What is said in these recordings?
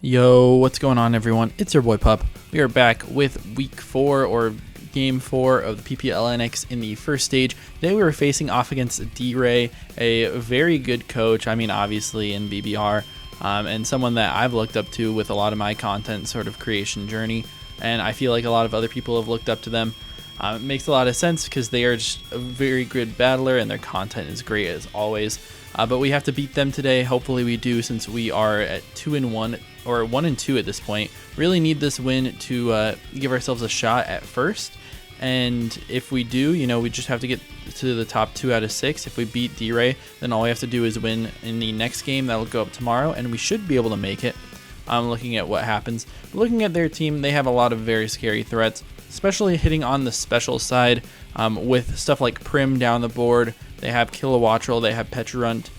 Yo, what's going on, everyone? It's your boy Pup. We are back with week 4 or game 4 of the PPL NX in the first stage. Today we were facing off against D-Ray, a very good coach. I mean, obviously in BBR, and someone that I've looked up to with a lot of my content sort of creation journey. And I feel like a lot of other people have looked up to them. It makes a lot of sense because they are just a very good battler and their content is great as always. But we have to beat them today. Hopefully we do, since we are at 2-1 or 1-2 at this point. Really need this win to give ourselves a shot at first. And if we do, we just have to get to the top 2 out of 6. If we beat D-Ray, then all we have to do is win in the next game. That'll go up tomorrow, and we should be able to make it. Looking at what happens. Looking at their team, they have a lot of very scary threats, especially hitting on the special side with stuff like Prim down the board. They have Kilowattrel, they have Petrunt,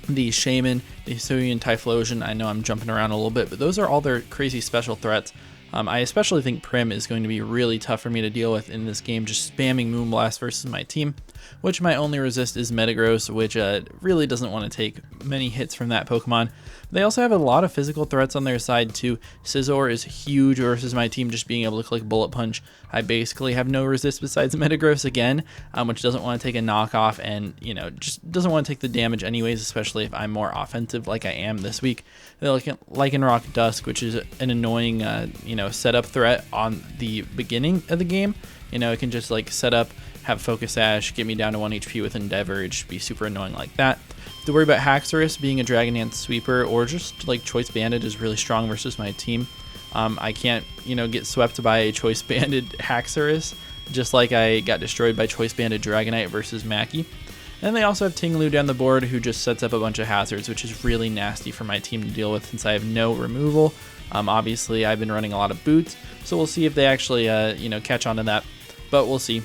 the Shaman, the Hisuian Typhlosion. I know I'm jumping around a little bit, but those are all their crazy special threats. I especially think Prim is going to be really tough for me to deal with in this game, just spamming Moonblast versus my team, which my only resist is Metagross, which really doesn't want to take many hits from that Pokemon. They also have a lot of physical threats on their side too. Scizor is huge versus my team, just being able to click Bullet Punch. I basically have no resist besides Metagross again, which doesn't want to take a knockoff and, just doesn't want to take the damage anyways, especially if I'm more offensive like I am this week. They look at Lycanroc Dusk, which is an annoying, setup threat on the beginning of the game. It can just set up, have Focus Sash, get me down to 1 HP with Endeavor. It'd just be super annoying like that. To worry about Haxorus being a Dragon Dance sweeper, or just Choice Banded is really strong versus my team. I can't, get swept by a Choice Banded Haxorus, just like I got destroyed by Choice Banded Dragonite versus Mackey. And they also have Ting-Lu down the board, who just sets up a bunch of hazards, which is really nasty for my team to deal with since I have no removal. Obviously, I've been running a lot of boots, so we'll see if they actually, catch on to that. But we'll see.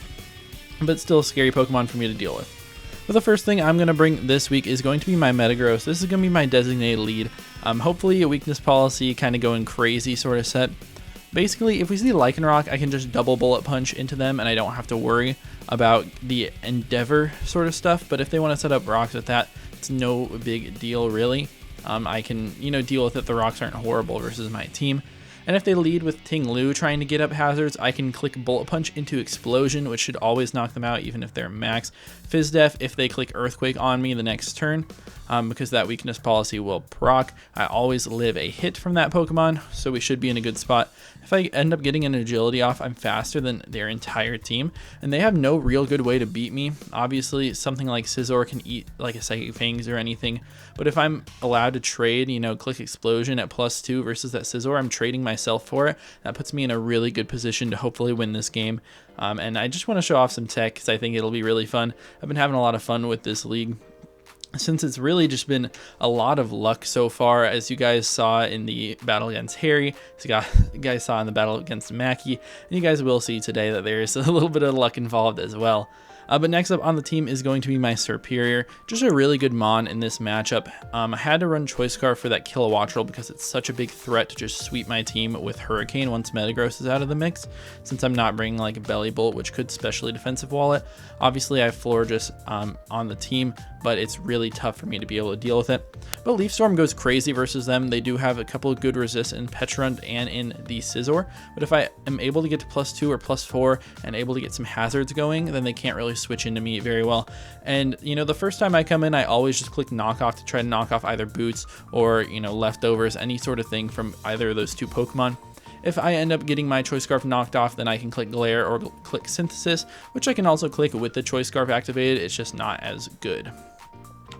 But still a scary Pokemon for me to deal with. But the first thing I'm going to bring this week is going to be my Metagross. This is going to be my designated lead. Hopefully a weakness policy kind of going crazy sort of set. Basically, if we see Lycanroc, I can just double Bullet Punch into them and I don't have to worry about the Endeavor sort of stuff. But if they want to set up rocks with that, it's no big deal really. I can, deal with it. The rocks aren't horrible versus my team. And if they lead with Ting-Lu trying to get up hazards, I can click Bullet Punch into Explosion, which should always knock them out, even if they're max. Fizz-Def if they click Earthquake on me the next turn, because that weakness policy will proc. I always live a hit from that Pokemon, so we should be in a good spot. If I end up getting an agility off, I'm faster than their entire team, and they have no real good way to beat me. Obviously, something like Scizor can eat like a Psychic Fangs or anything, but if I'm allowed to trade, click Explosion at +2 versus that Scizor, I'm trading myself for it. That puts me in a really good position to hopefully win this game. And I just want to show off some tech because I think it'll be really fun. I've been having a lot of fun with this league, since it's really just been a lot of luck so far, as you guys saw in the battle against Harry, as you guys saw in the battle against Mackey, and you guys will see today that there's a little bit of luck involved as well. But next up on the team is going to be my Serperior, just a really good Mon in this matchup. I had to run Choice Scarf for that Kilowattrel because it's such a big threat to just sweep my team with Hurricane once Metagross is out of the mix, since I'm not bringing like a Belly Bolt, which could specially defensive wall it. Obviously I have Florges on the team, but it's really tough for me to be able to deal with it. But Leaf Storm goes crazy versus them. They do have a couple of good resists in Petrunt and in the Scizor, but if I am able to get to +2 or +4 and able to get some hazards going, then they can't really switch into me very well. And the first time I come in, I always just click knockoff to try to knock off either boots or leftovers, any sort of thing from either of those two Pokemon. If I end up getting my Choice Scarf knocked off, then I can click Glare or click Synthesis, which I can also click with the Choice Scarf activated. It's just not as good.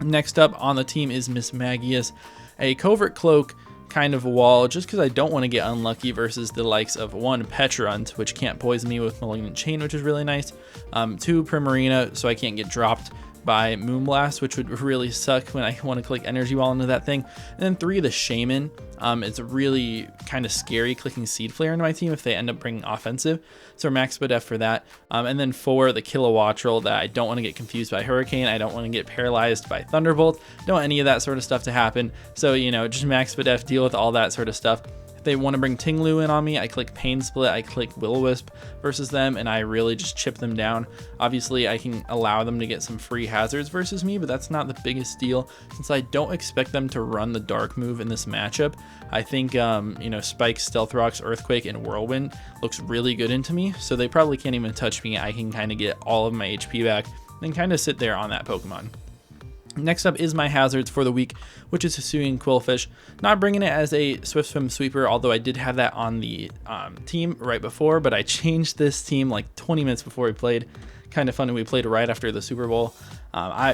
Next up on the team is Miss Magius, a Covert Cloak kind of wall, just because I don't want to get unlucky versus the likes of 1 Petrunt, which can't poison me with Malignant Chain, which is really nice, 2 Primarina, so I can't get dropped by Moonblast, which would really suck when I want to click Energy Wall into that thing. And then 3, the Shaman. It's really kind of scary clicking Seed Flare into my team if they end up bringing offensive, so max Def for that. And then 4, the Kilowattrel, that I don't want to get confused by Hurricane, I don't want to get paralyzed by Thunderbolt, don't want any of that sort of stuff to happen, so just max Def, deal with all that sort of stuff. If they want to bring Tinglu in on me, I click Pain Split, I click Will-O-Wisp versus them, and I really just chip them down. Obviously, I can allow them to get some free hazards versus me, but that's not the biggest deal since I don't expect them to run the Dark move in this matchup. I think, you know, Spike, Stealth Rocks, Earthquake, and Whirlwind looks really good into me, so they probably can't even touch me. I can kind of get all of my HP back and kind of sit there on that Pokemon. Next up is my hazards for the week, which is Hisuian Quillfish. Not bringing it as a Swift Swim Sweeper, although I did have that on the team right before, but I changed this team like 20 minutes before we played. Kind of fun, we played right after the Super Bowl.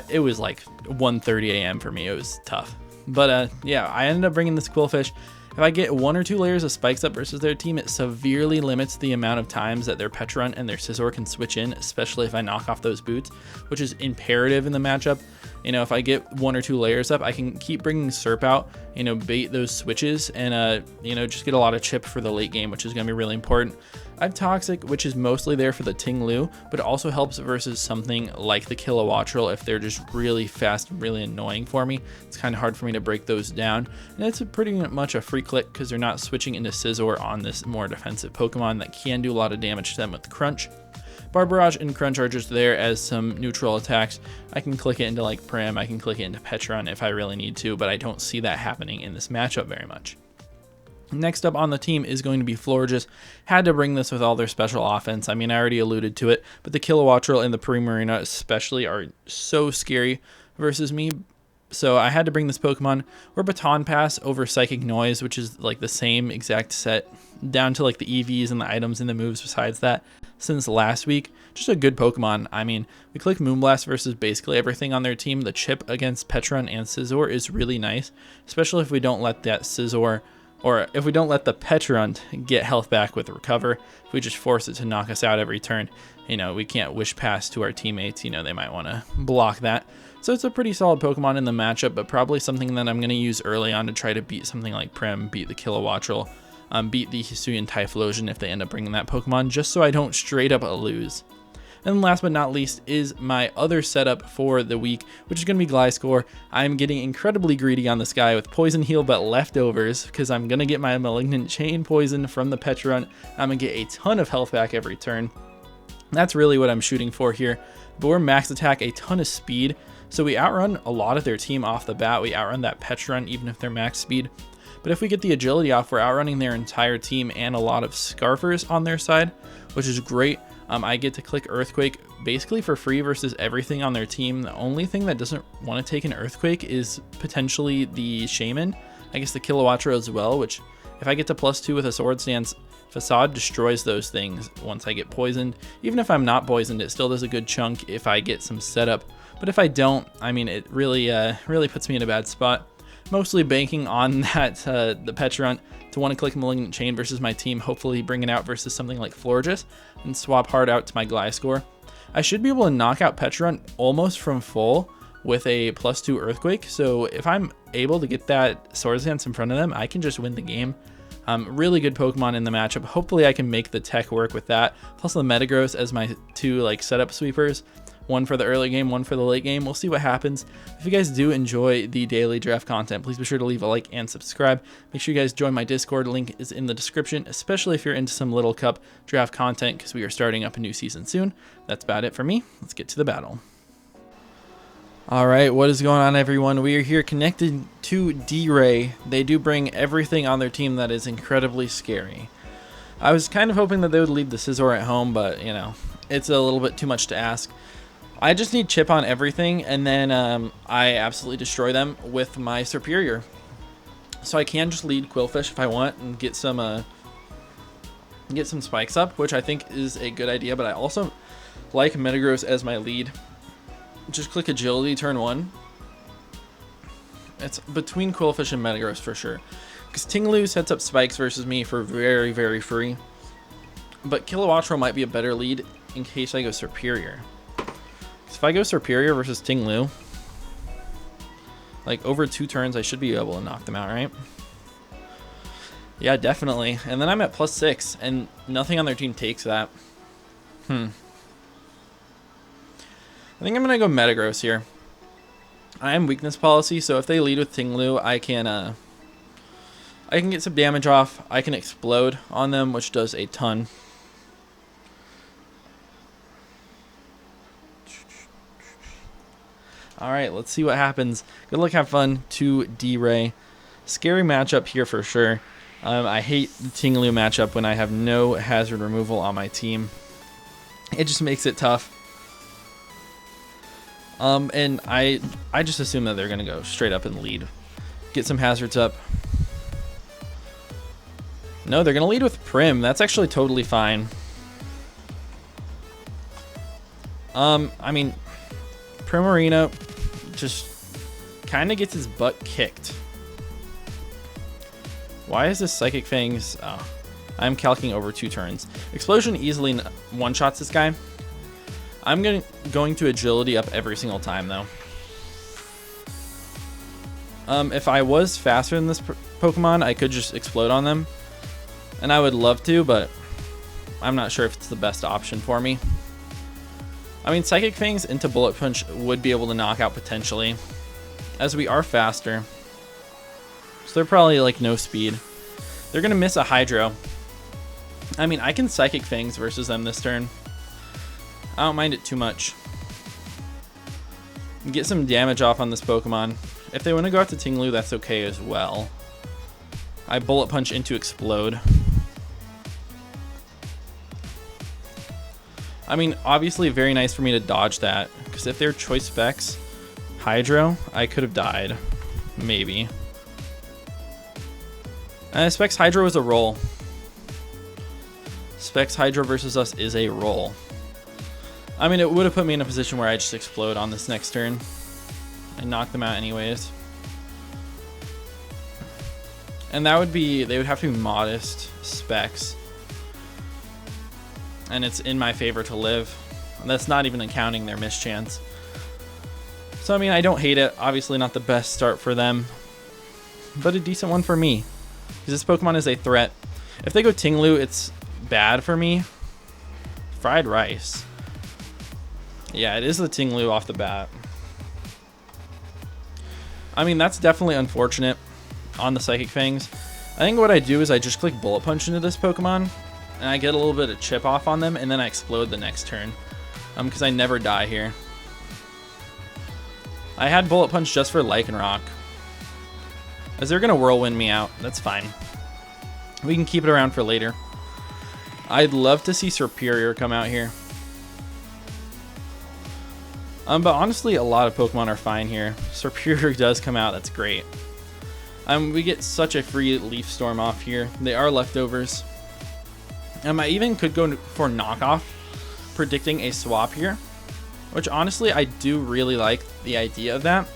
It was like 1:30 a.m. for me. It was tough. But yeah, I ended up bringing this Quillfish. If I get 1 or 2 layers of spikes up versus their team, it severely limits the amount of times that their Petrunt and their Scizor can switch in, especially if I knock off those boots, which is imperative in the matchup. You know, if I get 1 or 2 layers up, I can keep bringing Serp out, you know, bait those switches and, you know, just get a lot of chip for the late game, which is going to be really important. I have Toxic, which is mostly there for the Tinglu, but it also helps versus something like the Kilowattrel if they're just really fast and really annoying for me. It's kind of hard for me to break those down, and it's pretty much a free click because they're not switching into Scizor on this more defensive Pokemon that can do a lot of damage to them with Crunch. Barbarage and Crunch are just there as some neutral attacks. I can click it into like Prim, I can click it into Petron if I really need to, but I don't see that happening in this matchup very much. Next up on the team is going to be Florges. Had to bring this with all their special offense. I mean, I already alluded to it, but the Kilowattrel and the Primarina especially are so scary versus me. So I had to bring this Pokemon or Baton Pass over Psychic Noise, which is like the same exact set down to like the EVs and the items and the moves besides that since last week. Just a good Pokemon. I mean, we click Moonblast versus basically everything on their team. The chip against Petron and Scizor is really nice, especially if we don't let that Scizor or if we don't let the Petrunt get health back with Recover. If we just force it to knock us out every turn, you know, we can't wish past to our teammates. You know, they might want to block that. So it's a pretty solid Pokemon in the matchup, but probably something that I'm going to use early on to try to beat something like Prim, beat the Kilowattrel, beat the Hisuian Typhlosion if they end up bringing that Pokemon, just so I don't straight up lose. And last but not least is my other setup for the week, which is going to be Gliscor. I'm getting incredibly greedy on this guy with Poison Heal but leftovers because I'm going to get my Malignant Chain Poison from the Petrunt. I'm going to get a ton of health back every turn. That's really what I'm shooting for here. But we're max attack, a ton of speed. So we outrun a lot of their team off the bat. We outrun that Petrunt even if they're max speed. But if we get the agility off, we're outrunning their entire team and a lot of Scarfers on their side, which is great. I get to click Earthquake basically for free versus everything on their team. The only thing that doesn't want to take an Earthquake is potentially the Shaman. I guess the Kilowattrel as well, which if I get to +2 with a Sword Stance, Facade destroys those things once I get poisoned. Even if I'm not poisoned, it still does a good chunk if I get some setup. But if I don't, I mean, it really puts me in a bad spot. Mostly banking on that the Petrunt to want to click Malignant Chain versus my team, hopefully bring it out versus something like Florges, and swap hard out to my Gliscor. I should be able to knock out Petrunt almost from full with a +2 Earthquake, so if I'm able to get that Sword Dance in front of them, I can just win the game. Really good Pokemon in the matchup. Hopefully I can make the tech work with that, plus the Metagross as my 2 like setup sweepers. One for the early game, one for the late game. We'll see what happens. If you guys do enjoy the daily draft content, please be sure to leave a like and subscribe. Make sure you guys join my Discord. Link is in the description, especially if you're into some Little Cup draft content because we are starting up a new season soon. That's about it for me. Let's get to the battle. All right, what is going on, everyone? We are here connected to D-Ray. They do bring everything on their team that is incredibly scary. I was kind of hoping that they would leave the Scizor at home, but, you know, it's a little bit too much to ask. I just need chip on everything, and then I absolutely destroy them with my Superior. So I can just lead Quillfish if I want and get some spikes up, which I think is a good idea, but I also like Metagross as my lead. Just click Agility turn 1. It's between Quillfish and Metagross for sure. Because Tinglu sets up spikes versus me for very, very free. But Kilowattrel might be a better lead in case I go Superior. If I go Superior versus Tinglu, like over 2 turns, I should be able to knock them out, right? Yeah, definitely. And then I'm at +6, and nothing on their team takes that. I think I'm going to go Metagross here. I am weakness policy, so if they lead with Tinglu, I can I can get some damage off. I can explode on them, which does a ton. Alright, let's see what happens. Good luck, have fun to D-Ray. Scary matchup here for sure. I hate the Ting-Lu matchup when I have no hazard removal on my team. It just makes it tough. And I just assume that they're going to go straight up and lead. Get some hazards up. No, they're going to lead with Prim. That's actually totally fine. I mean, Primarina just kind of gets his butt kicked. Why is this Psychic Fangs? Oh, I'm calcing over 2 turns. Explosion easily one-shots this guy. I'm going to agility up every single time, though. If I was faster than this Pokemon, I could just explode on them. And I would love to, but I'm not sure if it's the best option for me. I mean, Psychic Fangs into Bullet Punch would be able to knock out potentially, as we are faster. So they're probably like no speed. They're going to miss a Hydro. I mean, I can Psychic Fangs versus them this turn. I don't mind it too much. Get some damage off on this Pokemon. If they want to go out to Ting-Lu, that's okay as well. I Bullet Punch into Explode. I mean, obviously very nice for me to dodge that, because if they're Choice Specs Hydro, I could have died. Maybe. Specs Hydro is a roll. Specs Hydro versus us is a roll. I mean, it would have put me in a position where I just explode on this next turn and knock them out anyways. And that would be, they would have to be modest specs. And it's in my favor to live. And that's not even accounting their mischance. So, I mean, I don't hate it. Obviously not the best start for them, but a decent one for me. Because this Pokemon is a threat. If they go Ting-Lu, it's bad for me. Fried rice. Yeah, it is the Ting-Lu off the bat. I mean, that's definitely unfortunate on the Psychic Fangs. I think what I do is I just click Bullet Punch into this Pokemon, and I get a little bit of chip off on them, and then I explode the next turn. Because I never die here. I had Bullet Punch just for Lycanroc, as they're going to Whirlwind me out. That's fine. We can keep it around for later. I'd love to see Superior come out here. But honestly, a lot of Pokemon are fine here. Superior does come out. That's great. We get such a free Leaf Storm off here. They are leftovers. I even could go for Knockoff, predicting a swap here. Which honestly, I do really like the idea of that.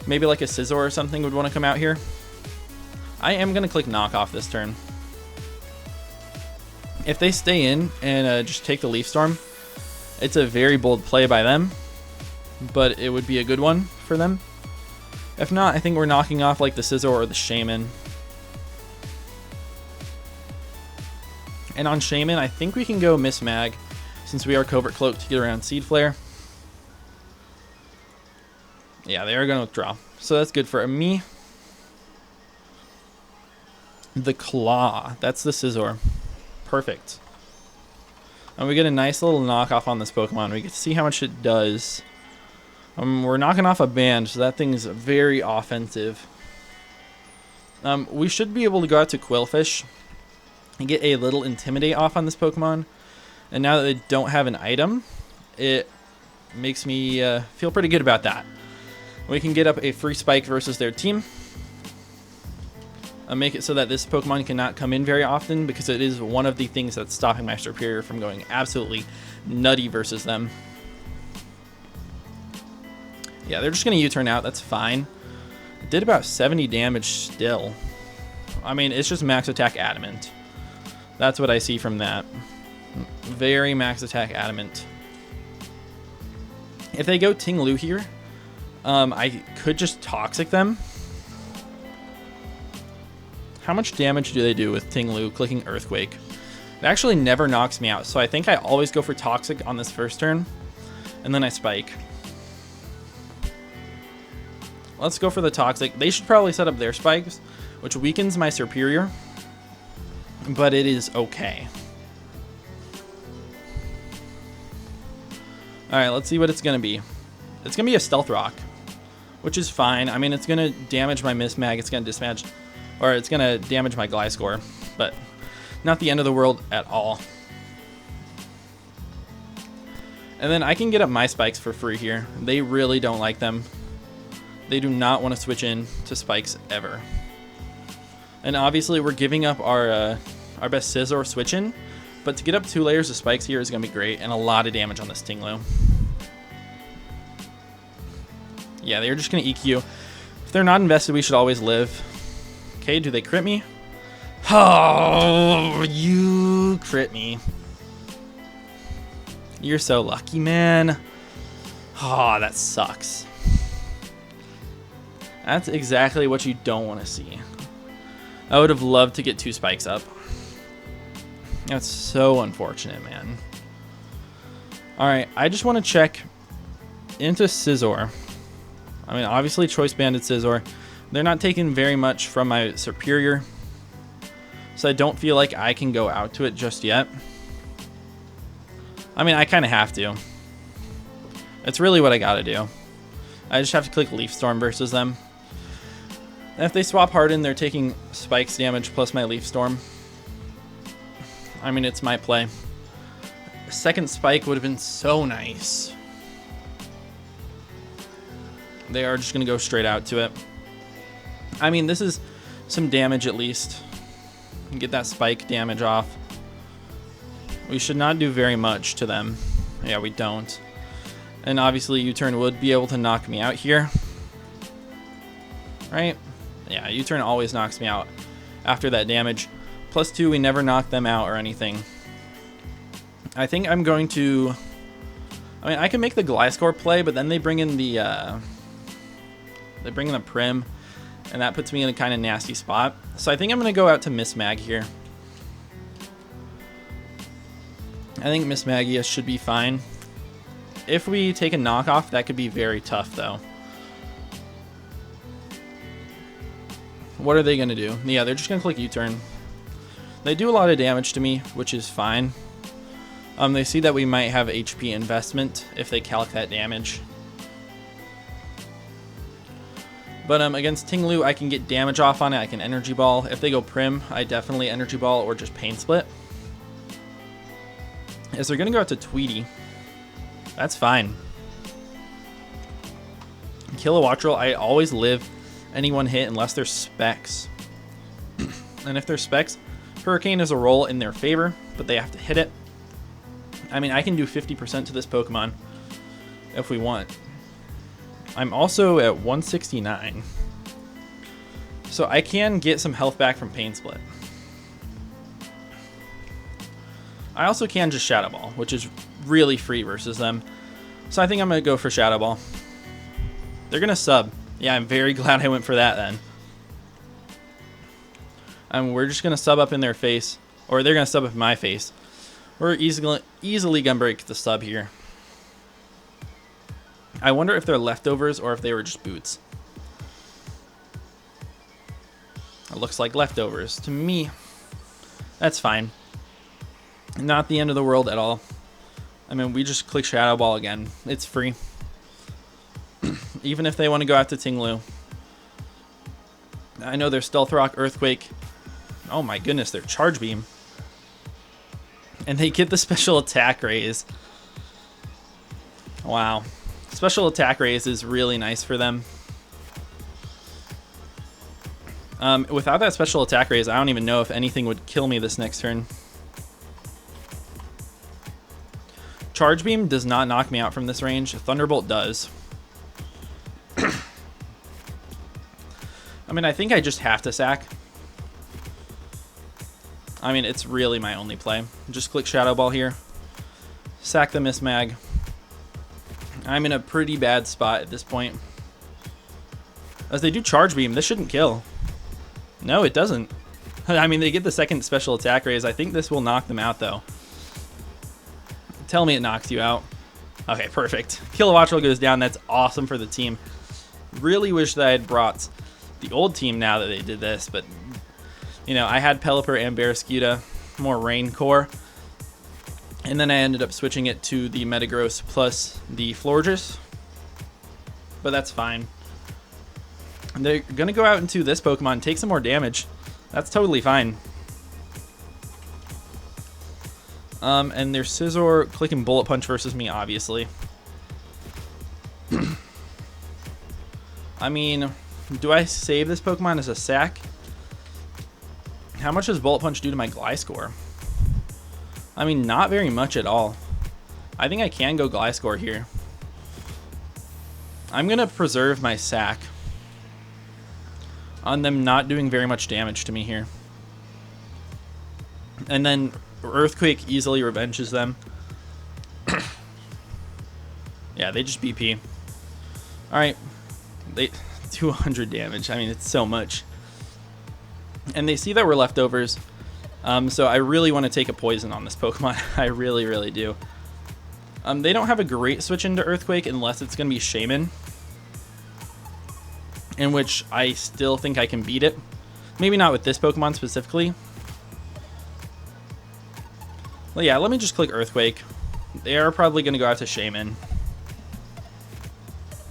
Maybe like a Scizor or something would want to come out here. I am going to click Knockoff this turn. If they stay in and just take the Leaf Storm, it's a very bold play by them, but it would be a good one for them. If not, I think we're knocking off like the Scizor or the Shaman. And on Shaman, I think we can go Miss Mag, since we are Covert Cloak to get around Seed Flare. Yeah, they are going to withdraw. So that's good for me. The Claw. That's the Scizor. Perfect. And we get a nice little knockoff on this Pokemon. We get to see how much it does. We're knocking off a band, so that thing's very offensive. We should be able to go out to Quillfish and get a little Intimidate off on this Pokemon. And now that they don't have an item, it makes me feel pretty good about that. We can get up a free Spike versus their team. Make it so that this Pokemon cannot come in very often, because it is one of the things that's stopping my Superior from going absolutely nutty versus them. Yeah, they're just going to U-turn out. That's fine. It did about 70 damage still. I mean, it's just max attack adamant. That's what I see from that. Very max attack adamant. If they go Ting-Lu here, I could just Toxic them. How much damage do they do with Ting-Lu clicking Earthquake? It actually never knocks me out, so I think I always go for Toxic on this first turn, and then I Spike. Let's go for the Toxic. They should probably set up their spikes which weakens my superior, but it is okay. Alright, let's see what it's going to be. It's going to be a Stealth Rock, which is fine. I mean, it's going to damage my Miss Mag. It's going to dismatch, or it's going to damage my Gliscor, but not the end of the world at all. And then I can get up my spikes for free here. They really don't like them. They do not want to switch in to spikes ever. And obviously we're giving up our best Scizor switch in, but to get up 2 layers of spikes here is going to be great, and a lot of damage on this Tinglu. Yeah, they're just going to EQ. If they're not invested, we should always live. Okay, do they crit me? Oh, you crit me. You're so lucky, man. Oh, that sucks. That's exactly what you don't want to see. I would have loved to get 2 spikes up. That's so unfortunate, man. Alright, I just want to check into Scizor. I mean, obviously Choice Banded Scizor. They're not taking very much from my superior, so I don't feel like I can go out to it just yet. I mean, I kind of have to. It's really what I gotta do. I just have to click Leaf Storm versus them. And if they swap Harden, they're taking Spikes damage plus my Leaf Storm. I mean, it's my play. A second Spike would have been so nice. They are just going to go straight out to it. I mean, this is some damage at least. Get that Spike damage off. We should not do very much to them. Yeah, we don't. And obviously U-turn would be able to knock me out here. Right? Yeah, U-turn always knocks me out after that damage. +2, we never knock them out or anything. I think I'm going to... I mean, I can make the Gliscor play, but then they bring in the... they bring in the Prim, and that puts me in a kind of nasty spot. So I think I'm going to go out to Miss Mag here. I think Miss Magia should be fine. If we take a knockoff, that could be very tough, though. What are they going to do? Yeah, they're just going to click U-turn. They do a lot of damage to me, which is fine. They see that we might have HP investment if they calc that damage. But against Tinglu, I can get damage off on it. I can Energy Ball. If they go Prim, I definitely Energy Ball or just Pain Split. As they're going to go out to Tweety. That's fine. Kilowattrel, I always live any one hit unless there's Specs. And if there's Specs, Hurricane is a roll in their favor, but they have to hit it. I mean, I can do 50% to this Pokemon if we want. I'm also at 169. So I can get some health back from Pain Split. I also can just Shadow Ball, which is really free versus them. So I think I'm going to go for Shadow Ball. They're going to sub. Yeah, I'm very glad I went for that then. We're just going to sub up in their face, or they're going to sub up in my face. We're easily going to break the sub here. I wonder if they're leftovers or if they were just boots. It looks like leftovers to me. That's fine. Not the end of the world at all. I mean, we just click Shadow Ball again. It's free. Even if they want to go out to Tinglu. I know their Stealth Rock, Earthquake. Oh my goodness, their Charge Beam. And they get the special attack raise. Wow. Special attack raise is really nice for them. Without that special attack raise, I don't even know if anything would kill me this next turn. Charge Beam does not knock me out from this range. Thunderbolt does. I mean, I think I just have to sack. I mean, it's really my only play. Just click Shadow Ball here. Sack the Miss Mag. I'm in a pretty bad spot at this point. As they do Charge Beam, this shouldn't kill. No, it doesn't. I mean, they get the second special attack raise. I think this will knock them out, though. Tell me it knocks you out. Okay, perfect. Kilowattrel goes down. That's awesome for the team. Really wish that I had brought the old team now that they did this, but you know, I had Pelipper and Barraskewda, more Rain Core, and then I ended up switching it to the Metagross plus the Florges, but that's fine. They're gonna go out into this Pokemon, take some more damage. That's totally fine. And their Scizor clicking Bullet Punch versus me, obviously. I mean, do I save this Pokemon as a sack? How much does Bullet Punch do to my Gliscor? I mean, not very much at all. I think I can go Gliscor here. I'm going to preserve my sack on them not doing very much damage to me here. And then Earthquake easily revenges them. Yeah, they just BP. Alright. 200 damage. I mean, it's so much. And they see that we're leftovers. So I really want to take a poison on this Pokemon. I really, really do. They don't have a great switch into Earthquake unless it's going to be Shaman, in which I still think I can beat it. Maybe not with this Pokemon specifically. Well, yeah, let me just click Earthquake. They are probably going to go out to Shaman,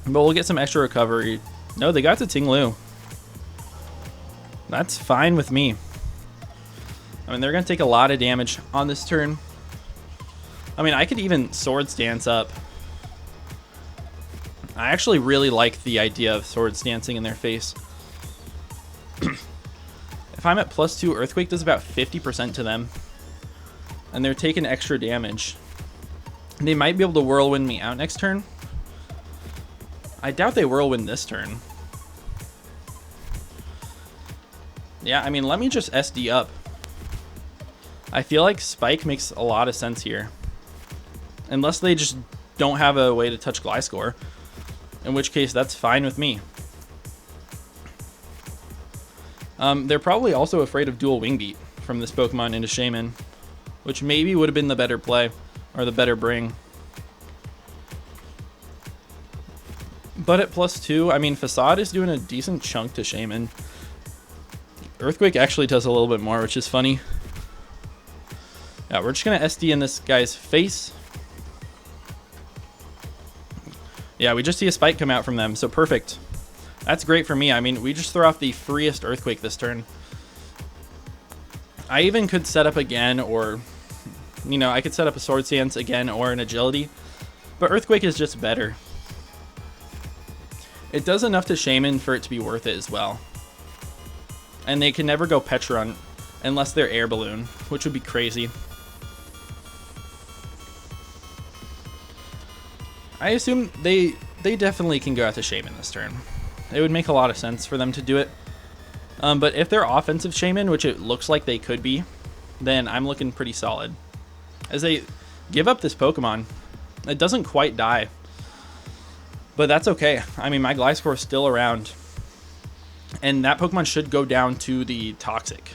but we'll get some extra recovery. No, they got to Ting-Lu. That's fine with me. I mean, they're going to take a lot of damage on this turn. I mean, I could even Swords Dance up. I actually really like the idea of Swords Dancing in their face. If I'm at +2, Earthquake does about 50% to them. And they're taking extra damage. They might be able to Whirlwind me out next turn. I doubt they Whirlwind this turn. Yeah, I mean, let me just SD up. I feel like Spike makes a lot of sense here. Unless they just don't have a way to touch Gliscor. In which case, that's fine with me. They're probably also afraid of dual Wing Beat from this Pokemon into Shaman, which maybe would have been the better play, or the better bring. But at +2, I mean, Facade is doing a decent chunk to Shaman. Earthquake actually does a little bit more, which is funny. Yeah, we're just going to SD in this guy's face. Yeah, we just see a Spike come out from them, so perfect. That's great for me. I mean, we just throw off the freest Earthquake this turn. I even could set up again, or, you know, I could set up a Swords Dance again or an Agility, but Earthquake is just better. It does enough to Shaman for it to be worth it as well. And they can never go Petrunt unless they're Air Balloon, which would be crazy. I assume they definitely can go out to Shaman this turn. It would make a lot of sense for them to do it. But if they're offensive Shaman, which it looks like they could be, then I'm looking pretty solid. As they give up this Pokemon, it doesn't quite die. But that's okay. I mean, my Gliscor is still around. And that Pokemon should go down to the Toxic.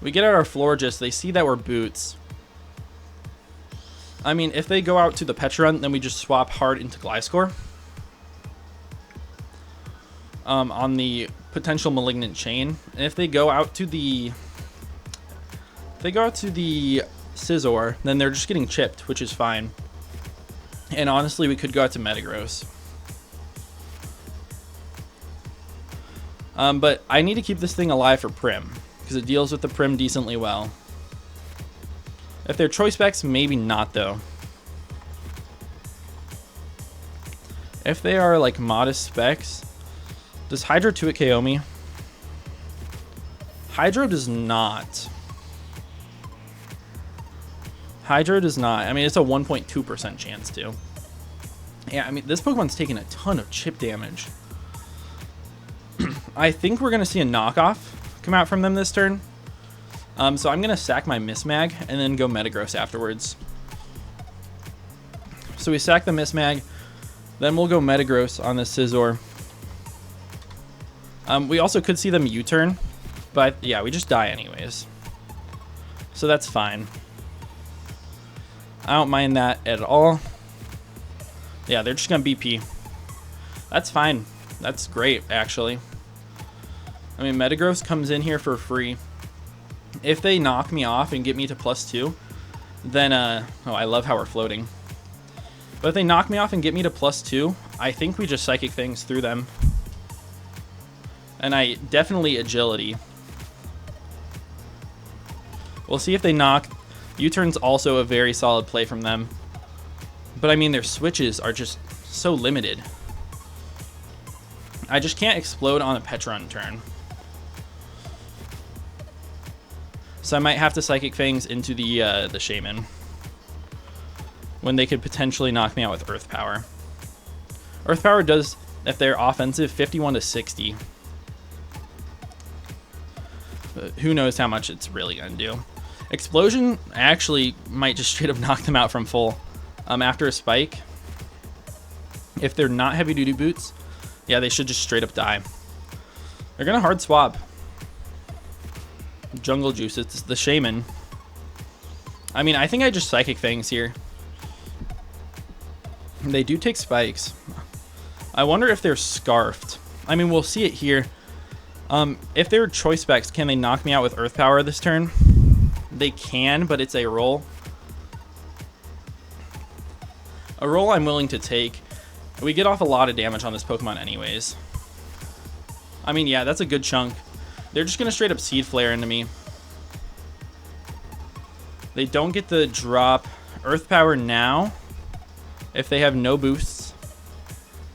We get out our Florges. They see that we're Boots. I mean, if they go out to the Petrunt, then we just swap hard into Gliscor. On the potential Malignant Chain. And if they go out to the... Scizor, then they're just getting chipped, which is fine. And honestly, we could go out to Metagross. But I need to keep this thing alive for Prim, because it deals with the Prim decently well. If they're Choice Specs, maybe not, though. If they are, like, modest specs... Does Hydro 2-hit KO me? Hydro does not. Hydro does not. I mean, it's a 1.2% chance to. Yeah, I mean, this Pokemon's taking a ton of chip damage. I think we're going to see a knockoff come out from them this turn. So I'm going to sack my Mismag and then go Metagross afterwards. So we sack the Mismag. Then we'll go Metagross on the Scizor. We also could see them U-turn. But yeah, we just die anyways. So that's fine. I don't mind that at all. Yeah, they're just going to BP. That's fine. That's great, actually. I mean, Metagross comes in here for free. If they knock me off and get me to +2, then, oh, I love how we're floating. But if they knock me off and get me to +2, I think we just Psychic things through them. And I definitely Agility. We'll see if they knock. U-turn's also a very solid play from them. But I mean, their switches are just so limited. I just can't explode on a Petron turn. So I might have to Psychic Fangs into the Shaman, when they could potentially knock me out with Earth Power. Earth Power does, if they're offensive, 51 to 60. But who knows how much it's really going to do. Explosion actually might just straight up knock them out from full. After a Spike, if they're not heavy duty boots, yeah, they should just straight up die. They're going to hard swap. Jungle Juice, it's the Shaman. I mean, I think I just Psychic Fangs here. They do take Spikes. I wonder if they're Scarfed. I mean, we'll see it here. If they're Choice Specs, can they knock me out with Earth Power this turn? They can, but it's a roll. A roll I'm willing to take. We get off a lot of damage on this Pokemon anyways. I mean, yeah, that's a good chunk. They're just going to straight up Seed Flare into me. They don't get the drop Earth Power now. If they have no boosts.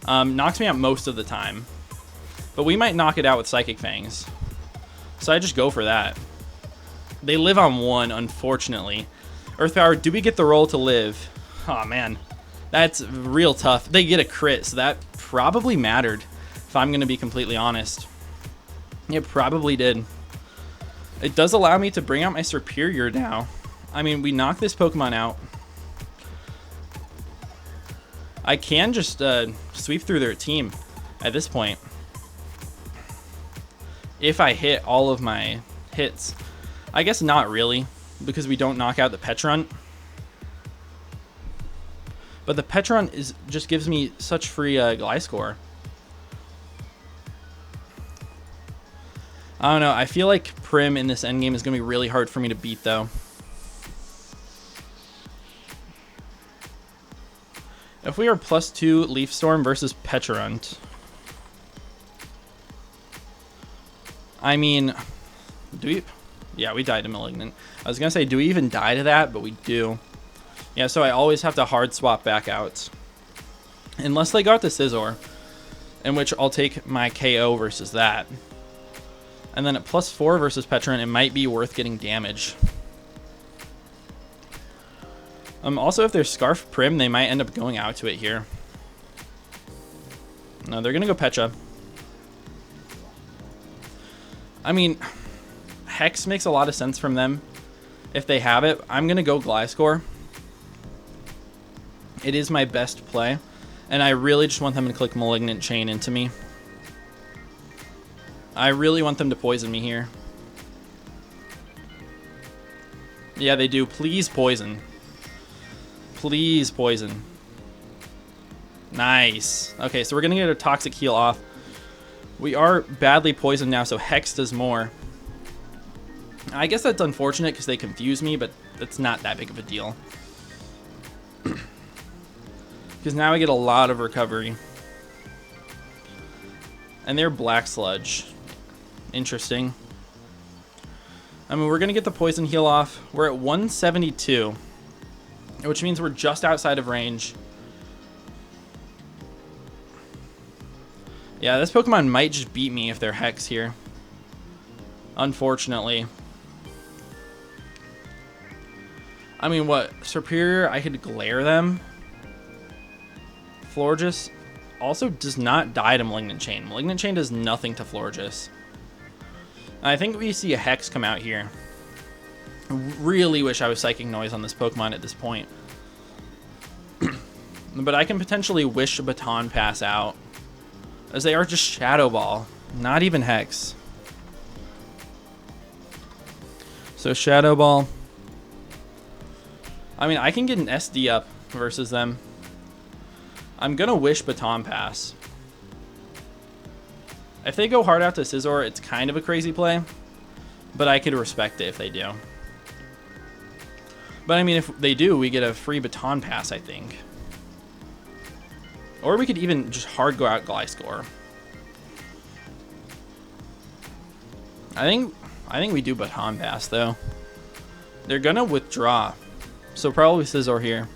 Knocks me out most of the time. But we might knock it out with Psychic Fangs. So I just go for that. They live on 1, unfortunately. Earth Power, do we get the roll to live? Oh, man. That's real tough. They get a crit, so that probably mattered, if I'm going to be completely honest. It probably did. It does allow me to bring out my Superior now. I mean, we knock this Pokemon out. I can just sweep through their team at this point. If I hit all of my hits. I guess not really, because we don't knock out the Petron. But the Petron just gives me such free Gliscor. I don't know. I feel like Prim in this endgame is going to be really hard for me to beat, though. If we are +2 Leaf Storm versus Pecharunt, I mean, do we? Yeah, we died to Malignant. I was going to say, do we even die to that? But we do. Yeah, so I always have to hard swap back out. Unless they got the Scizor, in which I'll take my KO versus that. And then at +4 versus Pecharunt, it might be worth getting damage. Also, if they're Scarf Prim, they might end up going out to it here. No, they're going to go Pecha. I mean, Hex makes a lot of sense from them. If they have it, I'm going to go Gliscor. It is my best play. And I really just want them to click Malignant Chain into me. I really want them to poison me here. Yeah, they do. Please poison. Please poison. Nice. Okay, so we're going to get a Toxic Heal off. We are badly poisoned now, so Hex does more. I guess that's unfortunate because they confuse me, but that's not that big of a deal. Because now I get a lot of recovery. And they're Black Sludge. Interesting. I mean, we're going to get the Poison Heal off. We're at 172. Which means we're just outside of range. Yeah, this Pokemon might just beat me if they're Hex here. Unfortunately. I mean, what? Superior, I could Glare them. Florges also does not die to Malignant Chain. Malignant Chain does nothing to Florges. I think we see a Hex come out here. I really wish I was Psychic Noise on this Pokemon at this point. But I can potentially wish a Baton Pass out. As they are just Shadow Ball. Not even Hex. So Shadow Ball. I mean, I can get an SD up versus them. I'm going to wish Baton Pass. If they go hard out to Scizor, it's kind of a crazy play, but I could respect it if they do. But I mean, if they do, we get a free baton pass, I think. Or we could even just hard go out Gliscor. I think we do baton pass though. They're gonna withdraw, so probably Scizor here.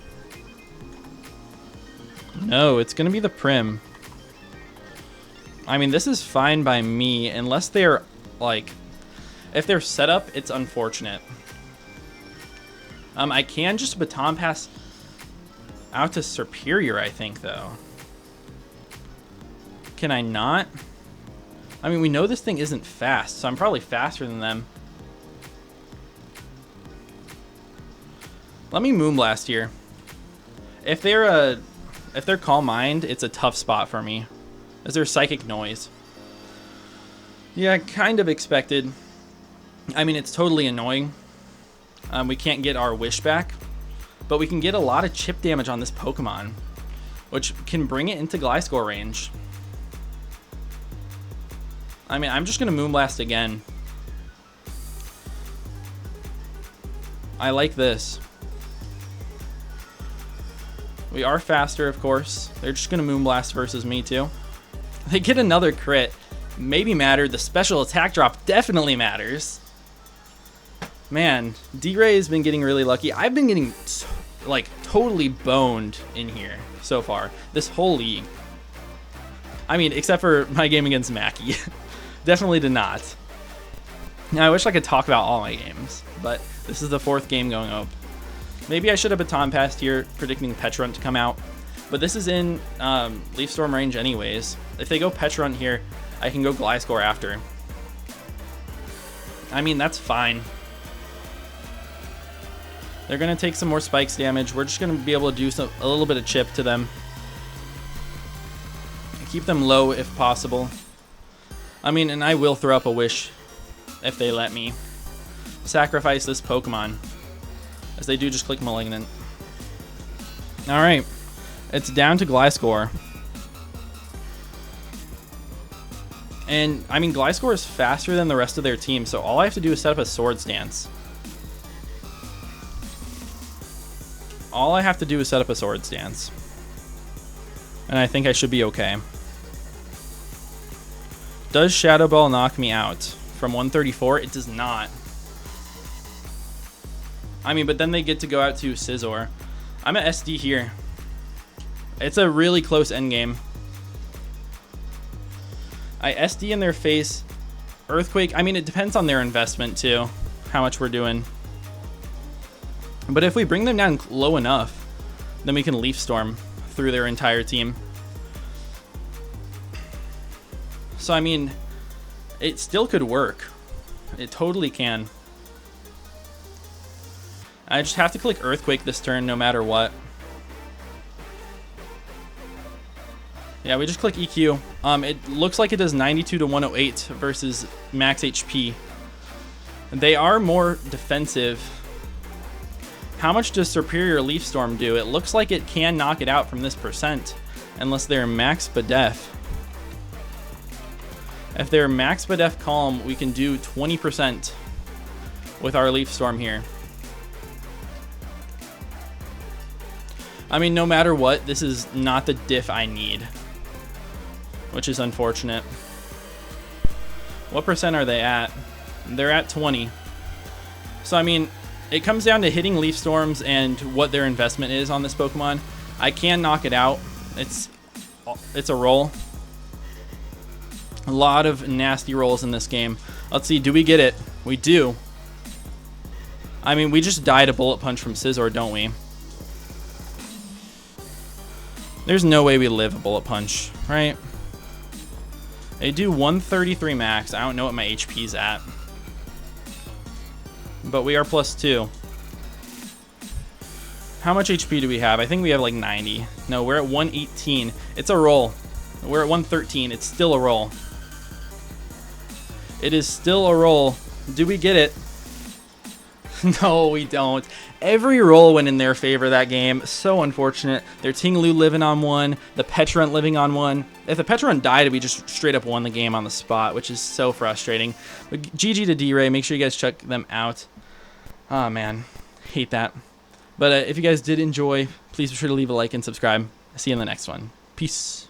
No, it's gonna be the Prim. I mean, this is fine by me, unless they're like, if they're set up, it's unfortunate. I can just baton pass out to Superior, I think, though. Can I not? I mean, we know this thing isn't fast, so I'm probably faster than them. Let me Moonblast here. If they're Calm Mind, it's a tough spot for me. Is there Psychic Noise? Yeah, kind of expected. I mean, it's totally annoying. We can't get our Wish back, but we can get a lot of chip damage on this Pokemon, which can bring it into Gliscor range. I mean, I'm just going to Moonblast again. I like this. We are faster, of course. They're just going to Moonblast versus me, too. They get another crit. Maybe mattered. The special attack drop definitely matters. Man, D-Ray has been getting really lucky. I've been getting, like, totally boned in here so far. This whole league. I mean, except for my game against Mackie. Definitely did not. Now, I wish I could talk about all my games, but this is the 4th game going up. Maybe I should have baton passed here, predicting Petrunt to come out. But this is in Leaf Storm range anyways. If they go Petrunt here, I can go Gliscor after. I mean, that's fine. They're going to take some more Spikes damage. We're just going to be able to do a little bit of chip to them. Keep them low if possible. I mean, and I will throw up a Wish if they let me. Sacrifice this Pokemon, as they do just click Malignant. Alright, it's down to Gliscor. And, I mean, Gliscor is faster than the rest of their team, so all I have to do is set up a Swords Dance. All I have to do is set up a Swords Dance. And I think I should be okay. Does Shadow Ball knock me out from 134? It does not. I mean, but then they get to go out to Scizor. I'm at SD here. It's a really close endgame. I SD in their face. Earthquake. I mean, it depends on their investment too, how much we're doing. But if we bring them down low enough, then we can Leaf Storm through their entire team. So, I mean, it still could work. It totally can. I just have to click Earthquake this turn no matter what. Yeah, we just click EQ. It looks like it does 92 to 108 versus max HP. They are more defensive. How much does Superior Leaf Storm do? It looks like it can knock it out from this percent, unless they're max Badef. If they're max Badef Calm, we can do 20% with our Leaf Storm here. I mean, no matter what, this is not the diff I need, which is unfortunate. What percent are they at? They're at 20. So, I mean, it comes down to hitting Leaf Storms and what their investment is on this Pokemon. I can knock it out. It's a roll. A lot of nasty rolls in this game. Let's see, do we get it? We do. I mean, we just died a Bullet Punch from Scizor, don't we? There's no way we live a Bullet Punch, right? They do 133 max. I don't know what my HP's at. But we are +2. How much HP do we have? I think we have like 90. No, we're at 118. It's a roll. We're at 113. It's still a roll. It is still a roll. Do we get it? No, we don't. Every roll went in their favor that game. So unfortunate. Their Ting Lu living on one, the Petrunt living on one. If the Petrunt died, we just straight up won the game on the spot, which is so frustrating. But GG to D-Ray. Make sure you guys check them out. Oh, man. Hate that. But if you guys did enjoy, please be sure to leave a like and subscribe. See you in the next one. Peace.